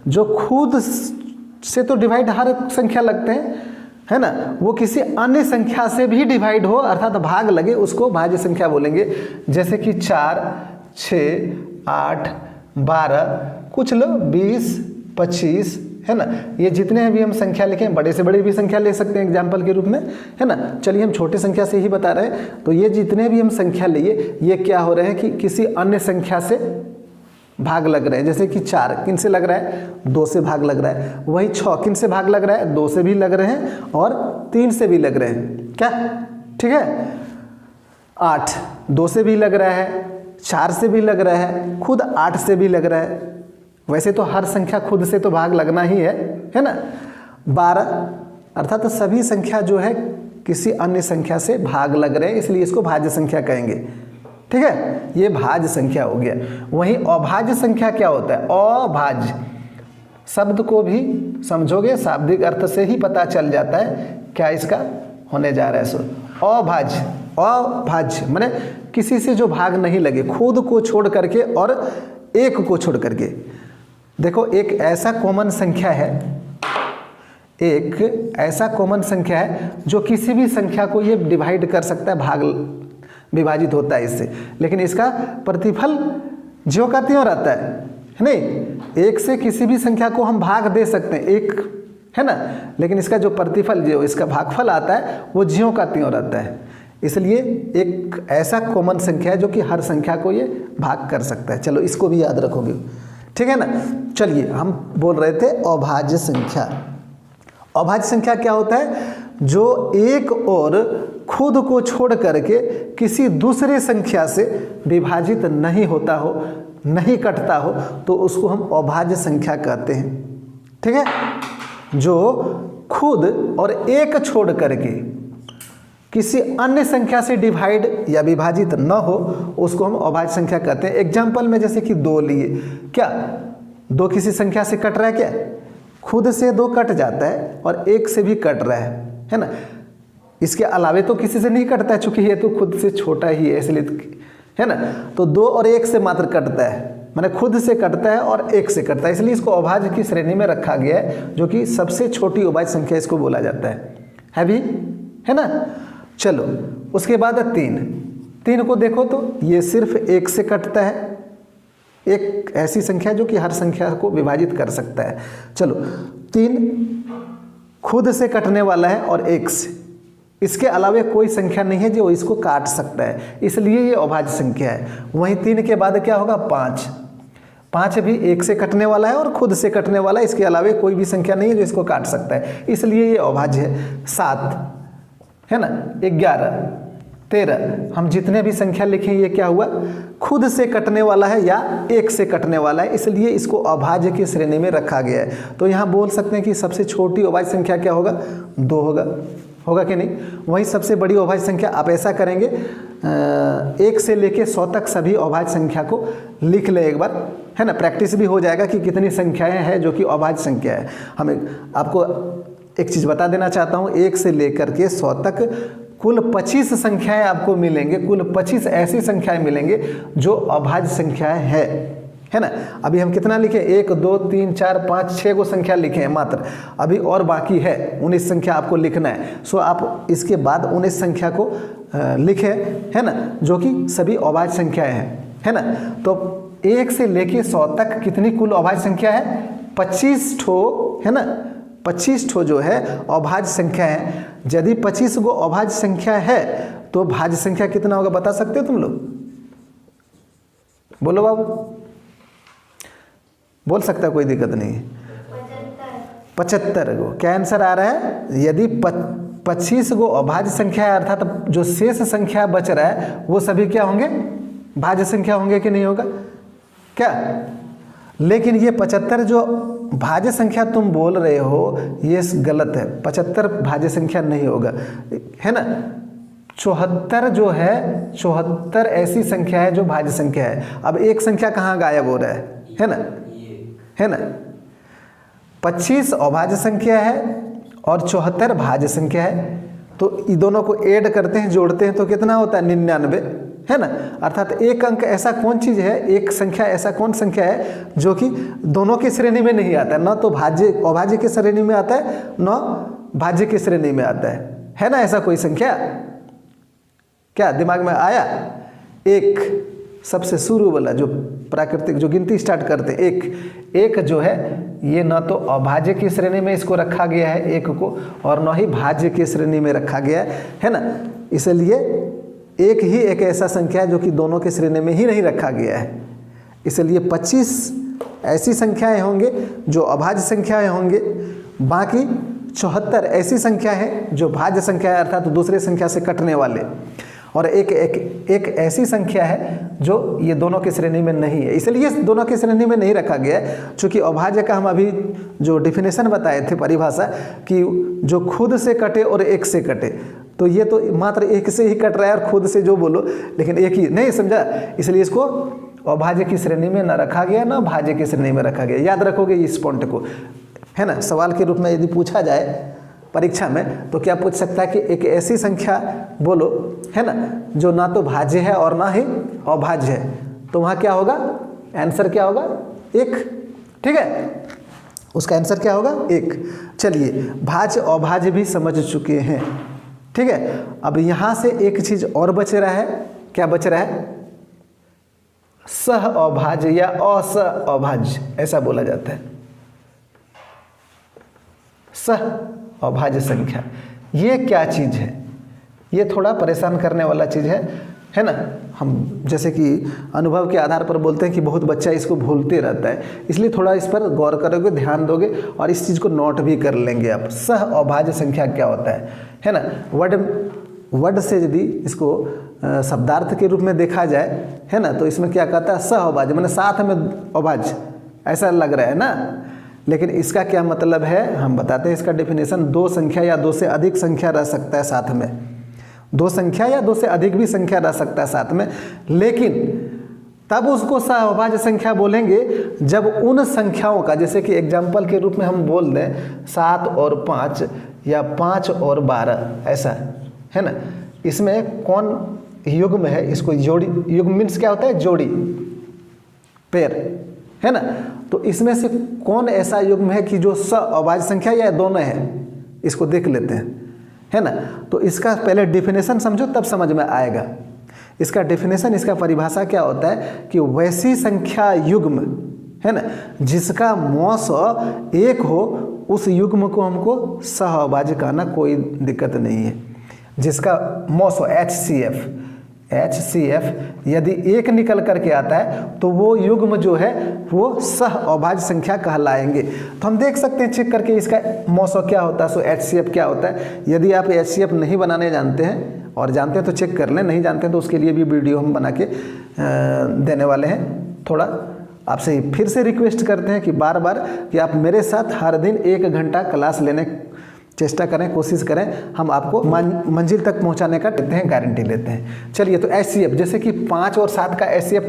[SPEAKER 1] जो खुद से तो डिवाइड हर संख्या लगते हैं, है ना, वो किसी अन्य संख्या से भी डिवाइड हो अर्थात भाग लगे, उसको भाज्य संख्या बोलेंगे। जैसे कि 4, 6, 8, 12, कुछ लोग 20, 25, है ना, ये जितने भी हम संख्या लिखें, बड़े से बड़ी भी संख्या ले सकते हैं एग्जाम्पल के रूप में, है ना। चलिए हम छोटे संख्या से ही बता रहे हैं, तो ये जितने भी हम संख्या लिए, ये क्या हो रहे हैं कि किसी अन्य संख्या से भाग लग रहे हैं। जैसे कि 4 किन से लग रहा है? 2 से भाग लग रहा है। वही 6 किन से भाग लग रहा है? 2 से भी लग रहे हैं और 3 से भी लग रहे हैं, क्या, ठीक है। 8 2 से भी लग रहा है, 4 से भी लग रहा है, खुद 8 से भी लग रहा है। वैसे तो हर संख्या खुद से तो भाग लगना ही है ना। 12 अर्थात तो सभी संख्या जो है किसी अन्य संख्या से भाग लग रहे हैं, इसलिए इसको भाज्य संख्या कहेंगे, ठीक है। ये भाज्य संख्या हो गया। वहीं अभाज्य संख्या क्या होता है? अभाज्य शब्द को भी समझोगे, शाब्दिक अर्थ से ही पता चल जाता है क्या इसका होने जा रहा है। सो अभाज्य, अभाज्य माने किसी से जो भाग नहीं लगे, खुद को छोड़ करके और एक को छोड़ करके। देखो एक ऐसा कॉमन संख्या है, एक ऐसा कॉमन संख्या है जो किसी भी संख्या को ये डिवाइड कर सकता है, भाग विभाजित होता है इससे, लेकिन इसका प्रतिफल ज्यों का त्यों रहता है नहीं। एक से किसी भी संख्या को हम भाग दे सकते हैं, एक, है ना, लेकिन इसका जो प्रतिफल, जो इसका भागफल आता है वो ज्यों का त्यों रहता है। इसलिए एक ऐसा कॉमन संख्या है जो कि हर संख्या को ये भाग कर सकता है। चलो इसको भी याद रखोगे, ठीक है ना। चलिए हम बोल रहे थे अभाज्य संख्या। अभाज्य संख्या क्या होता है? जो एक और खुद को छोड़ करके किसी दूसरे संख्या से विभाजित नहीं होता हो, नहीं कटता हो, तो उसको हम अभाज्य संख्या कहते हैं, ठीक है। जो खुद और एक छोड़ करके किसी अन्य संख्या से डिवाइड या विभाजित न हो उसको हम अभाज्य संख्या कहते हैं। एग्जाम्पल में जैसे कि 2 लिए, क्या 2 किसी संख्या से कट रहा है? क्या खुद से 2 कट जाता है और 1 से भी कट रहा है ना। इसके अलावे तो किसी से नहीं कटता है, चूंकि ये तो खुद से छोटा ही है इसलिए, है ना। तो 2 और 1 से मात्र कटता है, माने खुद से कटता है और 1 से कटता है, इसलिए इसको अभाज्य की श्रेणी में रखा गया है, जो कि सबसे छोटी अभाज्य संख्या इसको बोला जाता है भी, है ना। चलो उसके बाद 3 को देखो तो ये सिर्फ 1 से कटता है, एक ऐसी संख्या जो कि हर संख्या को विभाजित कर सकता है। चलो 3 खुद से कटने वाला है और 1 से, इसके अलावा कोई संख्या नहीं है जो इसको काट सकता है, इसलिए ये अभाज्य संख्या है। वहीं 3 के बाद क्या होगा? 5 भी 1 से कटने वाला है और खुद से कटने वाला है, इसके अलावा कोई भी संख्या नहीं है जो इसको काट सकता है, इसलिए ये अभाज्य है। 7 है ना, 11, 13, हम जितने भी संख्या लिखें ये क्या हुआ? खुद से कटने वाला है या 1 से कटने वाला है, इसलिए इसको अभाज्य की श्रेणी में रखा गया है। तो यहाँ बोल सकते हैं कि सबसे छोटी अभाज्य संख्या क्या होगा? 2 होगा कि नहीं। वहीं सबसे बड़ी अभाज्य संख्या, आप ऐसा करेंगे 1 से लेके 100 तक सभी अभाज्य संख्या को लिख ले एक बार, है ना। प्रैक्टिस भी हो जाएगा कि कितनी संख्याएं हैं जो कि अभाज्य संख्या है। हमें आपको एक चीज़ बता देना चाहता हूँ, 1 से लेकर के 100 तक कुल 25 संख्याएं आपको मिलेंगे, कुल 25 ऐसी संख्याएं मिलेंगे जो अभाज्य संख्याएं है ना। अभी हम कितना लिखे? 1 2 3 4 5 6 को संख्या लिखे हैं मात्र, अभी और बाकी है 19 संख्या आपको लिखना है। सो आप इसके बाद 19 संख्या को लिखे, है ना, जो कि सभी अभाज्य संख्याएं हैं, है ना। तो 1 से लेके 100 तक कितनी कुल अभाज्य संख्या है? 25 ठो, है ना। 25 ठो जो है अभाज्य संख्या है। यदि 25 गो अभाज्य संख्या है तो भाज्य संख्या कितना होगा बता सकते हो तुम लोग? बोलो बाबू, बोल सकता है, कोई दिक्कत नहीं है। 75 गो। क्या आंसर आ रहा है? यदि 25 गो अभाज्य संख्या है, अर्थात जो शेष संख्या बच रहा है वो सभी क्या होंगे? भाज्य संख्या होंगे कि नहीं होगा? क्या? लेकिन ये 75 जो भाज्य संख्या तुम बोल रहे हो ये गलत है। 75 भाज्य संख्या नहीं होगा, है ना। 74 जो है, 74 ऐसी संख्या है जो भाज्य संख्या है। अब एक संख्या कहाँ गायब हो रहा है ना, है ना। 25 अभाज्य संख्या है और 74 भाज्य संख्या है, तो इन दोनों को ऐड करते हैं, जोड़ते हैं तो कितना होता है? 99, है ना। अर्थात एक अंक ऐसा कौन चीज़ है, एक संख्या ऐसा कौन संख्या है जो कि दोनों की श्रेणी में नहीं आता है, न तो अभाज्य की श्रेणी में आता है न भाज्य की श्रेणी में आता है ना। ऐसा कोई संख्या क्या दिमाग में आया? एक सबसे शुरू वाला जो प्राकृतिक जो गिनती स्टार्ट करते, एक जो है ये न तो अभाज्य की श्रेणी में इसको रखा गया है एक को, और न ही भाज्य की श्रेणी में रखा गया है ना। इसलिए एक ही एक ऐसा संख्या है जो कि दोनों की श्रेणी में ही नहीं रखा गया है। इसलिए 25 ऐसी संख्याएं होंगे जो अभाज्य संख्याएं होंगे, बाकी 74 ऐसी संख्या है जो भाज्य संख्या है, अर्थात दूसरे संख्या से कटने वाले, और एक ऐसी संख्या है जो ये दोनों की श्रेणी में नहीं है। इसलिए दोनों की श्रेणी में नहीं रखा गया है, चूँकि अभाज्य का हम अभी जो डिफिनेशन बताए थे, परिभाषा कि जो खुद से कटे और 1 से कटे, तो ये तो मात्र 1 से ही कट रहा है और खुद से जो बोलो, लेकिन एक ही नहीं, समझा। इसलिए इसको अभाज्य की श्रेणी में न रखा गया न भाज्य की श्रेणी में रखा गया। याद रखोगे इस पॉइंट को, है ना। सवाल के रूप में यदि पूछा जाए परीक्षा में तो क्या पूछ सकता है कि एक ऐसी संख्या बोलो, है ना, जो ना तो भाज्य है और ना ही अभाज्य है, तो वहाँ क्या होगा? आंसर क्या होगा? 1, ठीक है। उसका आंसर क्या होगा? 1। चलिए, भाज्य अभाज्य भी समझ चुके हैं, ठीक है। अब यहाँ से एक चीज और बच रहा है। क्या बच रहा है? सह अभाज्य या असह अभाज्य, ऐसा बोला जाता है। सह अभाज्य संख्या, ये क्या चीज़ है? ये थोड़ा परेशान करने वाला चीज़ है ना। हम जैसे कि अनुभव के आधार पर बोलते हैं कि बहुत बच्चा इसको भूलते रहता है, इसलिए थोड़ा इस पर गौर करोगे, ध्यान दोगे और इस चीज़ को नोट भी कर लेंगे आप। सह अभाज्य संख्या क्या होता है ना। वर्ड से यदि इसको शब्दार्थ के रूप में देखा जाए, है ना, तो इसमें क्या कहता है? सह अभाज्य, मैंने साथ में अभाज्य, ऐसा लग रहा है ना। लेकिन इसका क्या मतलब है हम बताते हैं। इसका डेफिनेशन 2 संख्या या 2 से अधिक संख्या रह सकता है साथ में, दो संख्या या दो से अधिक भी संख्या रह सकता है साथ में, लेकिन तब उसको सहअभाज्य संख्या बोलेंगे जब उन संख्याओं का, जैसे कि एग्जाम्पल के रूप में हम बोल दें 7 और 5 या 5 और 12, ऐसा है ना। इसमें कौन युग्म है, इसको जोड़ी, युग्म मीन्स क्या होता है, जोड़ी, पेयर, है ना। तो इसमें से कौन ऐसा युग्म है कि जो सहअभाज्य संख्या या दोनों है, इसको देख लेते हैं, है ना। तो इसका पहले डेफिनेशन समझो तब समझ में आएगा। इसका डेफिनेशन, इसका परिभाषा क्या होता है कि वैसी संख्या युग्म, है ना, जिसका मौस 1 हो, उस युग्म को हमको सहअभाज्य कहना कोई दिक्कत नहीं है। जिसका मौस HCF यदि 1 निकल करके आता है तो वो युग्म जो है वो सहअभाज्य संख्या कहलाएंगे। तो हम देख सकते हैं चेक करके इसका मौसो क्या होता है, सो HCF क्या होता है। यदि आप HCF नहीं बनाने जानते हैं और जानते हैं तो चेक कर लें, नहीं जानते हैं तो उसके लिए भी वीडियो हम बना के देने वाले हैं। थोड़ा आपसे फिर से रिक्वेस्ट करते हैं कि बार बार कि आप मेरे साथ हर दिन 1 घंटा क्लास लेने चेष्टा करें, कोशिश करें, हम आपको मंजिल तक पहुंचाने का देते हैं, गारंटी लेते हैं। चलिए, तो HCF, जैसे कि 5 और 7 का HCF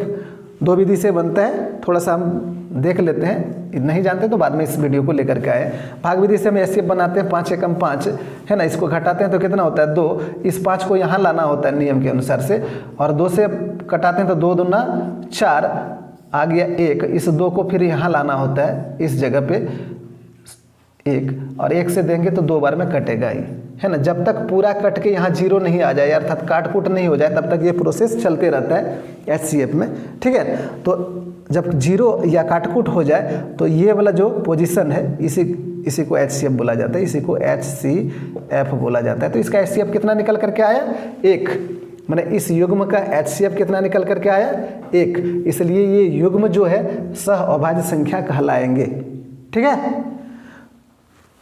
[SPEAKER 1] 2 विधि से बनता है, थोड़ा सा हम देख लेते हैं, नहीं जानते तो बाद में इस वीडियो को लेकर के आए। भाग विधि से हम HCF बनाते हैं, 5 एकम 5, है ना। इसको घटाते हैं तो कितना होता है 2, इस 5 को यहाँ लाना होता है नियम के अनुसार से, और 2 से कटाते हैं तो 2 दूना 4 आ गया 1, इस 2 को फिर यहाँ लाना होता है इस जगह पे 1, और 1 से देंगे तो 2 बार में कटेगा ही, है ना। जब तक पूरा कट के यहाँ 0 नहीं आ जाए, अर्थात काट कूट नहीं हो जाए, तब तक ये प्रोसेस चलते रहता है HCF में, ठीक है। तो जब 0 या काट कूट हो जाए तो ये वाला जो पोजीशन है इसी को HCF बोला जाता है, इसी को HCF बोला जाता है। तो इसका HCF कितना निकल करके आया 1, मैंने इस युग्म का HCF कितना निकल करके आया 1, इसलिए ये युग्म जो है सहअभाज्य संख्या कहलाएंगे, ठीक है।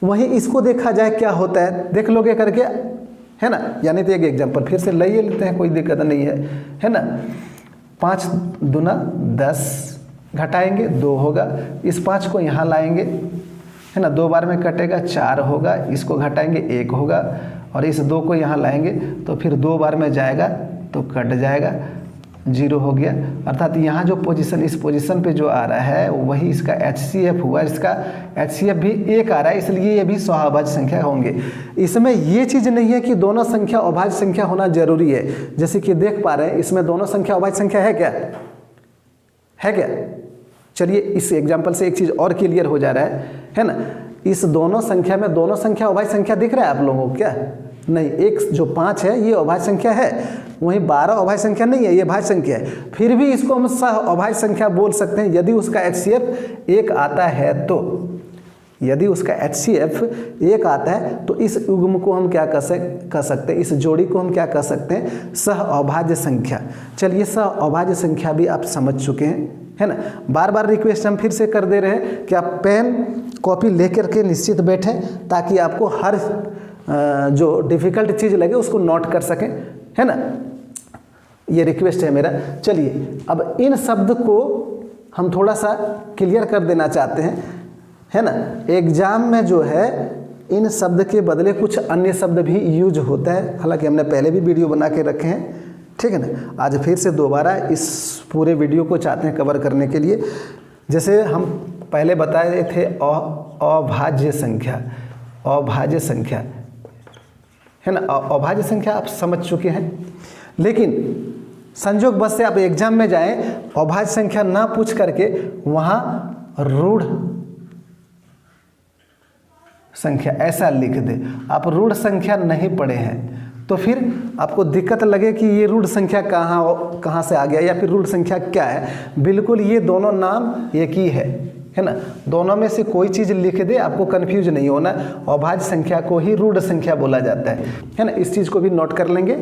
[SPEAKER 1] वहीं इसको देखा जाए क्या होता है, देख लोगे करके, है ना। यानी तो एक एग्जांपल फिर से ले लेते हैं, कोई दिक्कत नहीं है ना। 5 दूना 10 घटाएंगे 2 होगा, इस 5 को यहाँ लाएंगे, है ना, 2 बार में कटेगा 4 होगा, इसको घटाएंगे 1 होगा, और इस 2 को यहाँ लाएंगे तो फिर 2 बार में जाएगा तो कट जाएगा, 0 हो गया। अर्थात यहाँ जो पोजीशन, इस पोजीशन पे जो आ रहा है वही इसका HCF हुआ, इसका HCF भी 1 आ रहा है, इसलिए ये भी सहअभाज्य संख्या होंगे। इसमें ये चीज़ नहीं है कि दोनों संख्या अभाज्य संख्या होना जरूरी है, जैसे कि देख पा रहे हैं इसमें दोनों संख्या अभाज्य संख्या है क्या, है क्या। चलिए इस एग्जाम्पल से एक चीज़ और क्लियर हो जा रहा है ना। इस दोनों संख्या में दोनों संख्या अभाज्य संख्या दिख रहा है आप लोगों को क्या, नहीं। एक जो 5 है ये अभाज्य संख्या है, वहीं 12 अभाज्य संख्या नहीं है, ये भाज्य संख्या है। फिर भी इसको हम सहअभाज्य संख्या बोल सकते हैं यदि उसका HCF 1 आता है तो। यदि उसका HCF 1 आता है तो इस युग्म को हम क्या कर सकते हैं, इस जोड़ी को हम क्या कर सकते हैं, सहअभाज्य संख्या। चलिए सहअभाज्य संख्या भी आप समझ चुके हैं, है ना। बार बार रिक्वेस्ट हम फिर से कर दे रहे हैं कि आप पेन कॉपी लेकर के निश्चित बैठें, ताकि आपको हर जो डिफ़िकल्ट चीज़ लगे उसको नोट कर सकें, है ना। ये रिक्वेस्ट है मेरा। चलिए अब इन शब्द को हम थोड़ा सा क्लियर कर देना चाहते हैं, है ना। एग्जाम में जो है इन शब्द के बदले कुछ अन्य शब्द भी यूज होता है, हालांकि हमने पहले भी वीडियो बना के रखे हैं, ठीक है ना। आज फिर से दोबारा इस पूरे वीडियो को चाहते हैं कवर करने के लिए। जैसे हम पहले बताए थे अभाज्य संख्या, अभाज्य संख्या, है ना। अभाज्य संख्या आप समझ चुके हैं, लेकिन संजोग बस से आप एग्जाम में जाएं, अभाज्य संख्या ना पूछ करके वहाँ रूढ़ संख्या ऐसा लिख दे, आप रूढ़ संख्या नहीं पढ़े हैं तो फिर आपको दिक्कत लगे कि ये रूढ़ संख्या कहाँ से आ गया या फिर रूढ़ संख्या क्या है। बिल्कुल ये दोनों नाम एक ही है ना। दोनों में से कोई चीज़ लिख दे, आपको कन्फ्यूज नहीं होना। अभाज्य संख्या को ही रूढ़ संख्या बोला जाता है ना। इस चीज़ को भी नोट कर लेंगे,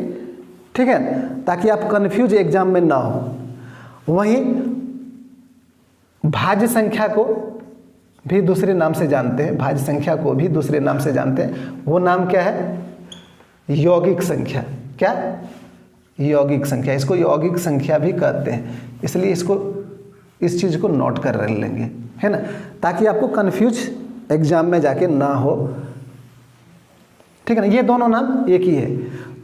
[SPEAKER 1] ठीक है, ताकि आप कन्फ्यूज एग्जाम में ना हो। वहीं भाज्य संख्या को भी दूसरे नाम से जानते हैं, भाज्य संख्या को भी दूसरे नाम से जानते हैं। वो नाम क्या है, यौगिक संख्या। क्या, यौगिक संख्या। इसको यौगिक संख्या भी कहते हैं, इसलिए इसको इस चीज़ को नोट कर लेंगे, है ना, ताकि आपको कन्फ्यूज एग्जाम में जाके ना हो, ठीक है ना। ये दोनों नाम एक ही है।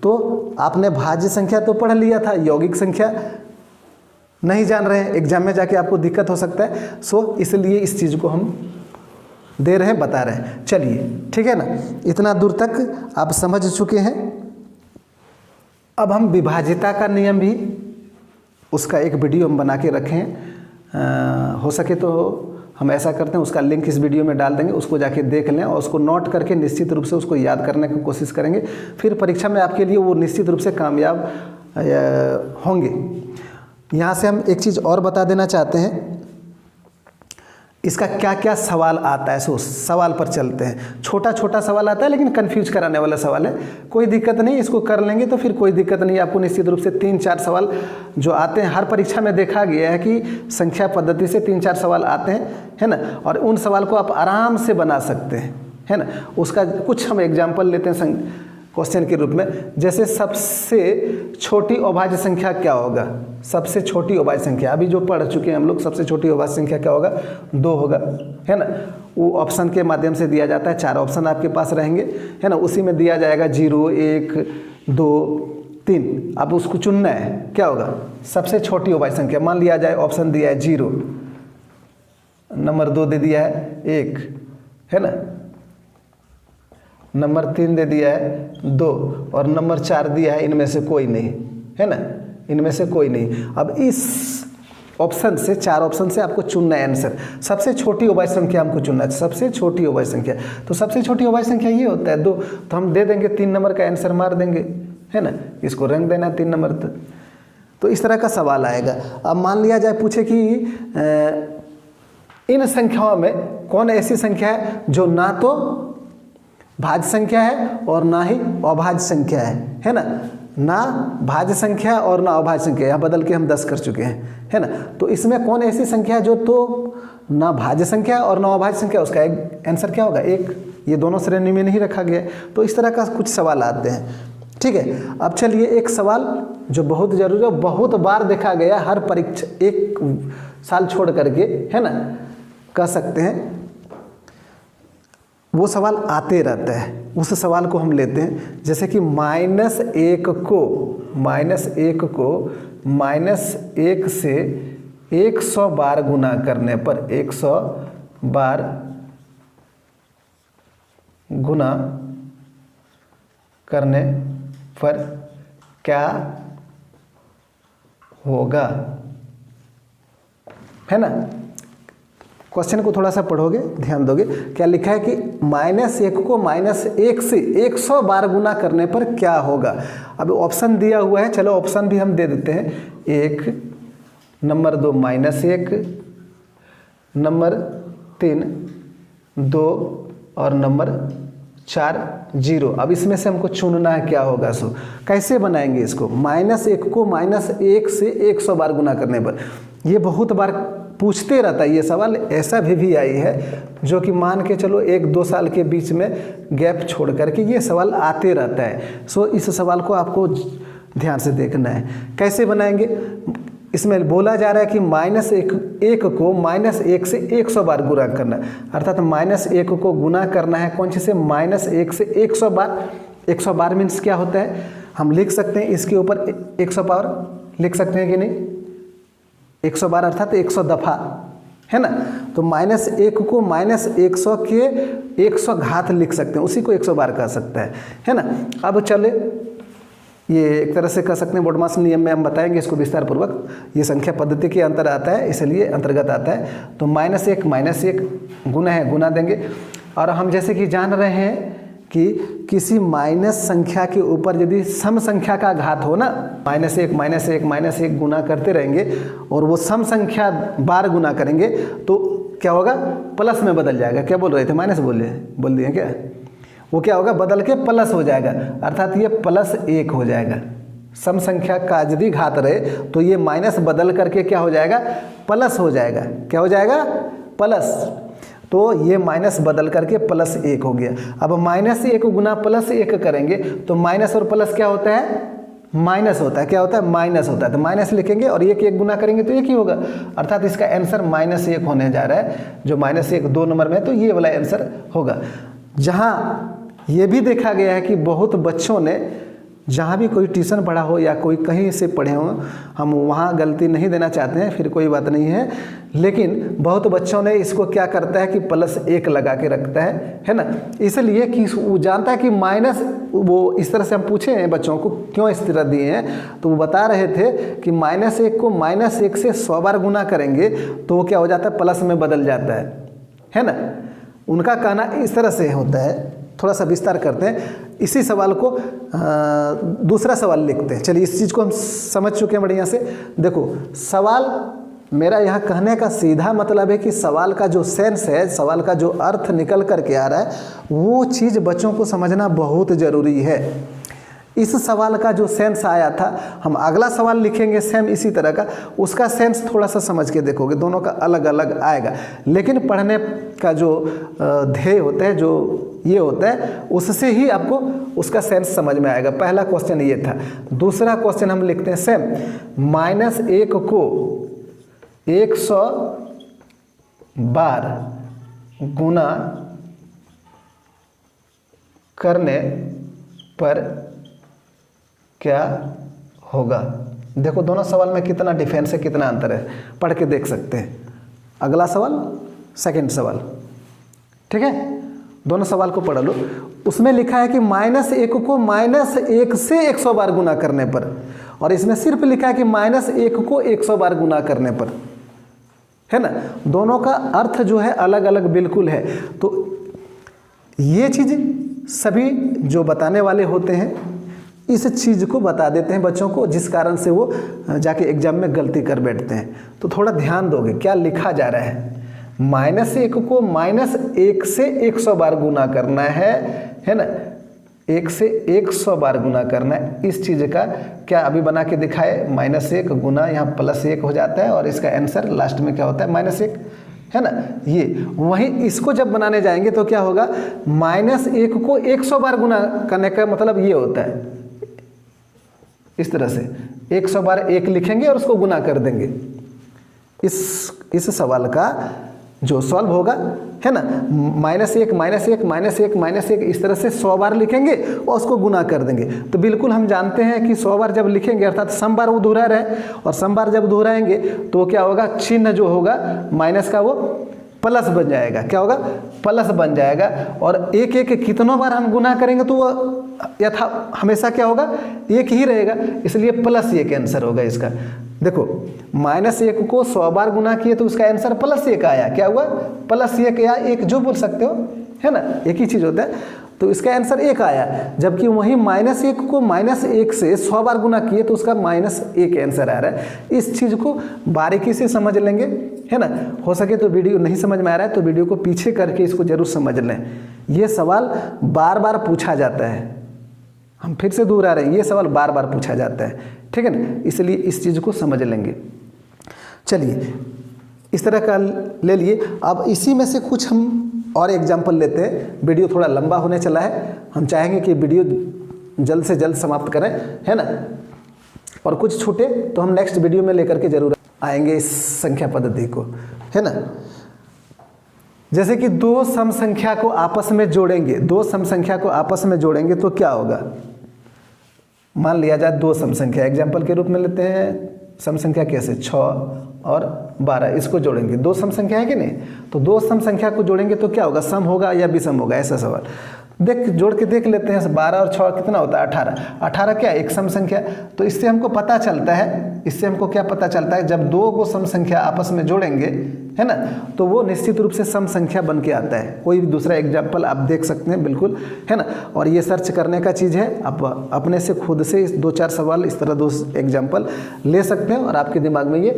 [SPEAKER 1] तो आपने भाज्य संख्या तो पढ़ लिया था, यौगिक संख्या नहीं जान रहे हैं, एग्जाम में जाके आपको दिक्कत हो सकता है। सो इसलिए इस चीज़ को हम दे रहे हैं, बता रहे हैं। चलिए ठीक है ना, इतना दूर तक आप समझ चुके हैं। अब हम विभाजिता का नियम भी, उसका एक वीडियो हम बना के रखे हैं, हो सके तो हम ऐसा करते हैं, उसका लिंक इस वीडियो में डाल देंगे, उसको जाके देख लें और उसको नोट करके निश्चित रूप से उसको याद करने की कोशिश करेंगे। फिर परीक्षा में आपके लिए वो निश्चित रूप से कामयाब होंगे। यहाँ से हम एक चीज़ और बता देना चाहते हैं, इसका क्या क्या सवाल आता है। सो सवाल पर चलते हैं। छोटा छोटा सवाल आता है लेकिन कंफ्यूज कराने वाला सवाल है, कोई दिक्कत नहीं, इसको कर लेंगे तो फिर कोई दिक्कत नहीं। आपको निश्चित रूप से 3-4 सवाल जो आते हैं, हर परीक्षा में देखा गया है कि संख्या पद्धति से 3-4 सवाल आते हैं, है ना, और उन सवाल को आप आराम से बना सकते हैं, है ना। उसका कुछ हम एग्जाम्पल लेते हैं क्वेश्चन के रूप में। जैसे सबसे छोटी अभाज्य संख्या क्या होगा, सबसे छोटी अभाज्य संख्या अभी जो पढ़ चुके हैं हम लोग, सबसे छोटी अभाज्य संख्या क्या होगा, 2 होगा, है ना। वो ऑप्शन के माध्यम से दिया जाता है, 4 ऑप्शन आपके पास रहेंगे, है ना। उसी में दिया जाएगा 0, 1, 2, 3। अब उसको चुनना है, क्या होगा सबसे छोटी अभाज्य संख्या। मान लिया जाए ऑप्शन दिया है 0, नंबर 2 दे दिया है 1, है ना, नंबर 3 दे दिया है 2 और नंबर 4 दिया है इनमें से कोई नहीं, है ना, इनमें से कोई नहीं। अब इस ऑप्शन से, 4 ऑप्शन से आपको चुनना है आंसर। सबसे छोटी अभाज्य संख्या हमको चुनना है, सबसे छोटी अभाज्य संख्या। तो सबसे छोटी अभाज्य संख्या ये होता है 2, तो हम दे देंगे 3 नंबर का आंसर मार देंगे, है ना, इसको रंग देना 3 नंबर तक। तो इस तरह का सवाल आएगा। अब मान लिया जाए पूछे कि इन संख्याओं में कौन ऐसी संख्या है जो ना तो भाज्य संख्या है और ना ही अभाज्य संख्या है ना, ना भाज्य संख्या और ना अभाज्य संख्या। यहाँ बदल के हम 10 कर चुके हैं, है ना। तो इसमें कौन ऐसी संख्या है जो तो ना भाज्य संख्या और ना अभाज्य संख्या, उसका एक आंसर क्या होगा 1। ये दोनों श्रेणी में नहीं रखा गया। तो इस तरह का कुछ सवाल आते हैं, ठीक है। अब चलिए एक सवाल जो बहुत जरूरी है, बहुत बार देखा गया, हर परीक्षा, एक साल छोड़ करके, है ना, कह सकते हैं, वो सवाल आते रहता है। उस सवाल को हम लेते हैं। जैसे कि -1 को -1 से 100 बार गुना करने पर, 100 बार गुना करने पर क्या होगा, है ना। क्वेश्चन को थोड़ा सा पढ़ोगे, ध्यान दोगे, क्या लिखा है कि -1 को -1 से 100 बार गुना करने पर क्या होगा। अब ऑप्शन दिया हुआ है, चलो ऑप्शन भी हम दे देते हैं। 1, नंबर 2 -1, नंबर 3 2 और नंबर 4 0। अब इसमें से हमको चुनना है क्या होगा। सो कैसे बनाएंगे इसको, -1 को -1 से 100 बार गुना करने पर। ये बहुत बार पूछते रहता है ये सवाल। ऐसा भी आई है जो कि मान के चलो 1-2 साल के बीच में गैप छोड़ करके ये सवाल आते रहता है। सो इस सवाल को आपको ध्यान से देखना है। कैसे बनाएंगे, इसमें बोला जा रहा है कि -1 को -1 से 100 बार गुना करना है, अर्थात -1 को गुना करना है कौन सी से, -1 से 100 बार। 100 बार मीन्स क्या होता है, हम लिख सकते हैं इसके ऊपर 100 पावर लिख सकते हैं कि नहीं, 100 बार अर्थात 100 दफ़ा, है ना। तो -1 को -100 के 100 घात लिख सकते हैं, उसी को 100 बार कह सकता है ना। अब चले, ये एक तरह से कह सकते हैं बोडमास नियम में हम बताएंगे इसको विस्तार पूर्वक। ये संख्या पद्धति के अंतर आता है, इसलिए अंतर्गत आता है। तो -1 गुना है, गुना देंगे। और हम जैसे कि जान रहे हैं कि किसी माइनस संख्या के ऊपर यदि सम संख्या का घात हो ना, -1 गुना करते रहेंगे और वो सम संख्या बार गुना करेंगे तो क्या होगा, प्लस में बदल जाएगा। क्या बोल रहे थे, माइनस बोल दिए क्या, वो क्या होगा, बदल के प्लस हो जाएगा, अर्थात ये +1 हो जाएगा। सम संख्या का यदि घात रहे तो ये माइनस बदल करके क्या हो जाएगा, प्लस हो जाएगा। क्या हो जाएगा, प्लस। तो ये माइनस बदल करके +1 हो गया। अब -1 गुना +1 करेंगे तो माइनस और प्लस क्या होता है, माइनस होता है। क्या होता है, माइनस होता है। तो माइनस लिखेंगे और 1 गुना करेंगे तो 1 ही होगा, अर्थात इसका आंसर -1 होने जा रहा है। जो -1 2 नंबर में है तो ये वाला आंसर होगा। जहाँ ये भी देखा गया है कि बहुत बच्चों ने जहाँ भी कोई ट्यूशन पढ़ा हो या कोई कहीं से पढ़े हों, हम वहाँ गलती नहीं देना चाहते हैं, फिर कोई बात नहीं है। लेकिन बहुत बच्चों ने इसको क्या करता है कि +1 लगा के रखता है ना, इसलिए कि वो जानता है कि माइनस, वो इस तरह से हम पूछे हैं बच्चों को क्यों इस तरह दिए हैं, तो वो बता रहे थे कि -1 को -1 से 100 बार गुना करेंगे तो वो क्या हो जाता है, प्लस में बदल जाता है ना। उनका कहना इस तरह से होता है। थोड़ा सा विस्तार करते हैं इसी सवाल को, दूसरा सवाल लिखते हैं। चलिए, इस चीज़ को हम समझ चुके हैं बढ़िया से। देखो, सवाल मेरा यहाँ कहने का सीधा मतलब है कि सवाल का जो सेंस है, सवाल का जो अर्थ निकल कर के आ रहा है, वो चीज़ बच्चों को समझना बहुत ज़रूरी है। इस सवाल का जो सेंस आया था, हम अगला सवाल लिखेंगे सेम इसी तरह का, उसका सेंस थोड़ा सा समझ के देखोगे, दोनों का अलग अलग आएगा। लेकिन पढ़ने का जो ध्येय होता है, जो ये होता है, उससे ही आपको उसका सेंस समझ में आएगा। पहला क्वेश्चन ये था। दूसरा क्वेश्चन हम लिखते हैं सेम, -1 को 100 बार गुना करने पर क्या होगा। देखो, दोनों सवाल में कितना डिफरेंस है, कितना अंतर है, पढ़ के देख सकते हैं। अगला सवाल, सेकंड सवाल, ठीक है। दोनों सवाल को पढ़ लो। उसमें लिखा है कि -1 को -1 से 100 बार गुना करने पर, और इसमें सिर्फ लिखा है कि -1 को 100 बार गुना करने पर, है ना। दोनों का अर्थ जो है अलग अलग बिल्कुल है। तो ये चीज़ सभी जो बताने वाले होते हैं इस चीज़ को बता देते हैं बच्चों को, जिस कारण से वो जाके एग्जाम में गलती कर बैठते हैं। तो थोड़ा ध्यान दोगे क्या लिखा जा रहा है। -1 को -1 से 100 बार गुना करना है ना। 1 से 100 बार गुना करना है। इस चीज़ का क्या अभी बना के दिखाए, -1 गुना यहाँ +1 हो जाता है, और इसका आंसर लास्ट में क्या होता है, -1, है ना। ये वहीं इसको जब बनाने जाएंगे तो क्या होगा, -1 को 100 बार गुना करने का मतलब ये होता है, इस तरह से 100 बार 1 लिखेंगे और उसको गुना कर देंगे। इस सवाल का जो सॉल्व होगा, है ना, -1 -1 -1 -1 इस तरह से 100 बार लिखेंगे और उसको गुना कर देंगे। तो बिल्कुल हम जानते हैं कि 100 बार जब लिखेंगे अर्थात सम बार वो दोहरा रहे, और सम बार जब दोहराएंगे तो क्या होगा, चिन्ह जो होगा माइनस का वो प्लस बन जाएगा। क्या होगा, प्लस बन जाएगा। और एक एक कितनों बार हम गुना करेंगे तो वो यथा हमेशा क्या होगा, 1 ही रहेगा, इसलिए +1 आंसर होगा इसका। देखो, -1 को 100 बार गुना किए तो उसका आंसर +1 आया। क्या हुआ, +1 या 1 जो बोल सकते हो, है ना, एक ही चीज़ होता है। तो इसका आंसर 1 आया, जबकि वहीं -1 को -1 से 100 बार गुना किए तो उसका -1 आंसर आ रहा है। इस चीज़ को बारीकी से समझ लेंगे, है ना। हो सके तो वीडियो नहीं समझ में आ रहा है तो वीडियो को पीछे करके इसको जरूर समझ लें। ये सवाल बार बार पूछा जाता है, हम फिर से दूर आ रहे हैं, ये सवाल बार बार पूछा जाता है, ठीक है ना, इसलिए इस चीज़ को समझ लेंगे। चलिए, इस तरह का ले लिए। अब इसी में से कुछ हम और एग्जाम्पल लेते हैं। वीडियो थोड़ा लंबा होने चला है, हम चाहेंगे कि वीडियो जल्द से जल्द समाप्त करें, है ना, और कुछ छूटे तो हम नेक्स्ट वीडियो में लेकर के जरूर आएंगे इस संख्या पद्धति को, है ना। जैसे कि 2 सम संख्या को आपस में जोड़ेंगे, 2 सम संख्या को आपस में जोड़ेंगे तो क्या होगा। मान लिया जाए 2 सम संख्या, एग्जाम्पल के रूप में लेते हैं सम संख्या कैसे, 6 और 12, इसको जोड़ेंगे। 2 सम संख्या है कि नहीं, तो 2 सम संख्या को जोड़ेंगे तो क्या होगा, सम होगा या विषम होगा, ऐसा सवाल। देख जोड़ के देख लेते हैं, 12 और 6 कितना होता है, 18। 18 क्या, एक सम संख्या। तो इससे हमको पता चलता है, इससे हमको क्या पता चलता है, जब 2 को सम संख्या आपस में जोड़ेंगे, है ना, तो वो निश्चित रूप से सम संख्या बन के आता है। कोई भी दूसरा एग्जाम्पल आप देख सकते हैं, बिल्कुल, है ना। और ये सर्च करने का चीज़ है, आप अपने से खुद से 2-4 सवाल इस तरह 2 एग्जाम्पल ले सकते हैं और आपके दिमाग में ये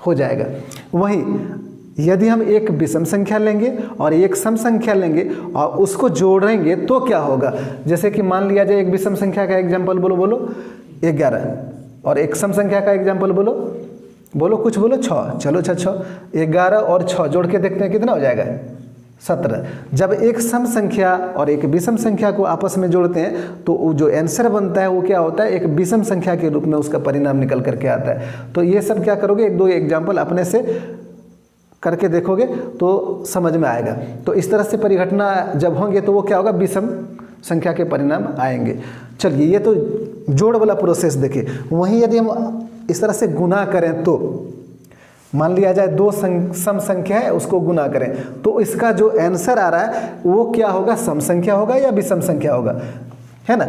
[SPEAKER 1] हो जाएगा। वहीं यदि हम एक विषम संख्या लेंगे और एक सम संख्या लेंगे और उसको जोड़ेंगे तो क्या होगा। जैसे कि मान लिया जाए एक विषम संख्या का एग्जाम्पल बोलो 11, और एक सम संख्या का एग्जाम्पल बोलो कुछ बोलो 6। चलो 6 11 और 6 जोड़ के देखते हैं कितना हो जाएगा, 17। जब एक सम संख्या और एक विषम संख्या को आपस में जोड़ते हैं तो जो आंसर बनता है वो क्या होता है, एक विषम संख्या के रूप में उसका परिणाम निकल करके आता है। तो ये सब क्या करोगे, 1-2 एग्जाम्पल अपने से करके देखोगे तो समझ में आएगा। तो इस तरह से परिघटना जब होंगे तो वो क्या होगा, विषम संख्या के परिणाम आएंगे। चलिए, ये तो जोड़ वाला प्रोसेस देखें। वहीं यदि हम इस तरह से गुना करें तो मान लिया जाए दो सम संख्या है, उसको गुना करें तो इसका जो आंसर आ रहा है वो क्या होगा, सम संख्या होगा या विषम संख्या होगा, है ना।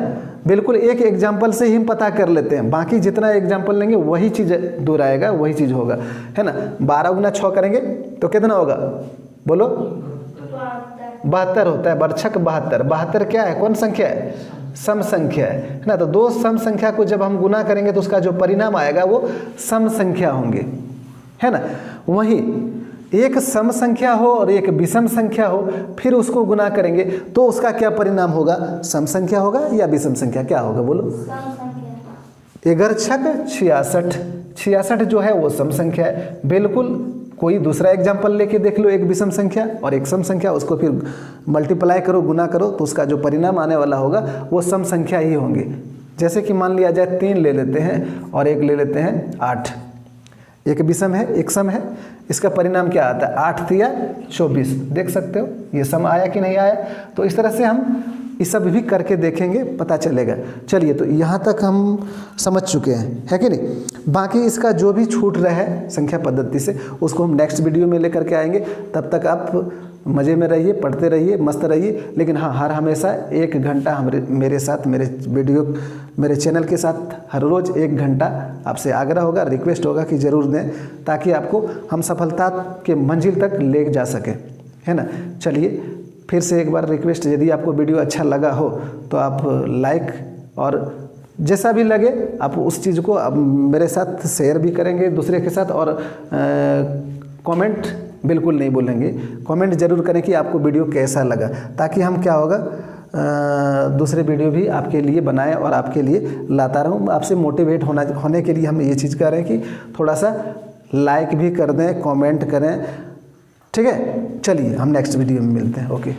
[SPEAKER 1] बिल्कुल एक एग्जाम्पल से ही हम पता कर लेते हैं, बाकी जितना एग्जाम्पल लेंगे वही चीज़ दोहराएगा, वही चीज़ होगा, है ना। 12 गुना 6 करेंगे तो कितना होगा, बोलो 72 होता है। बरछक 72, 72 क्या है, कौन संख्या है, सम संख्या है ना। तो दो सम संख्या को जब हम गुना करेंगे तो उसका जो परिणाम आएगा वो सम संख्या होंगे, है ना। वहीं एक सम संख्या हो और एक विषम संख्या हो, फिर उसको गुना करेंगे तो उसका क्या परिणाम होगा, सम संख्या होगा या विषम संख्या, क्या होगा बोलो,
[SPEAKER 2] सम संख्या।
[SPEAKER 1] 11×6 66 जो है वो सम संख्या है। बिल्कुल कोई दूसरा एग्जाम्पल लेके देख लो, एक विषम संख्या और एक सम संख्या, उसको फिर मल्टीप्लाई करो, गुना करो तो उसका जो परिणाम आने वाला होगा वो सम संख्या ही होंगे। जैसे कि मान लिया जाए 3 ले लेते हैं और एक ले लेते हैं 8, एक विषम है एक सम है, इसका परिणाम क्या आता है, 8 तिया 24, देख सकते हो ये सम आया कि नहीं आया। तो इस तरह से हम ये सब भी करके देखेंगे, पता चलेगा। चलिए तो यहाँ तक हम समझ चुके हैं, है कि नहीं। बाकी इसका जो भी छूट रहा है संख्या पद्धति से उसको हम नेक्स्ट वीडियो में लेकर के आएंगे। तब तक आप मज़े में रहिए, पढ़ते रहिए, मस्त रहिए। लेकिन हाँ, हर हमेशा 1 घंटा मेरे साथ, मेरे चैनल के साथ हर रोज़ 1 घंटा आपसे आग्रह होगा, रिक्वेस्ट होगा कि ज़रूर दें, ताकि आपको हम सफलता के मंजिल तक ले जा सकें, है ना। चलिए फिर से एक बार रिक्वेस्ट, यदि आपको वीडियो अच्छा लगा हो तो आप लाइक और जैसा भी लगे आप उस चीज़ को आप मेरे साथ शेयर भी करेंगे दूसरे के साथ, और कमेंट बिल्कुल नहीं बोलेंगे, कमेंट ज़रूर करें कि आपको वीडियो कैसा लगा, ताकि हम क्या होगा दूसरे वीडियो भी आपके लिए बनाएं और आपके लिए लाता रहूं। आपसे मोटिवेट होने के लिए हम ये चीज़ कर रहे हैं कि थोड़ा सा लाइक भी कर दें, कमेंट करें, ठीक है। चलिए हम नेक्स्ट वीडियो में मिलते हैं, ओके।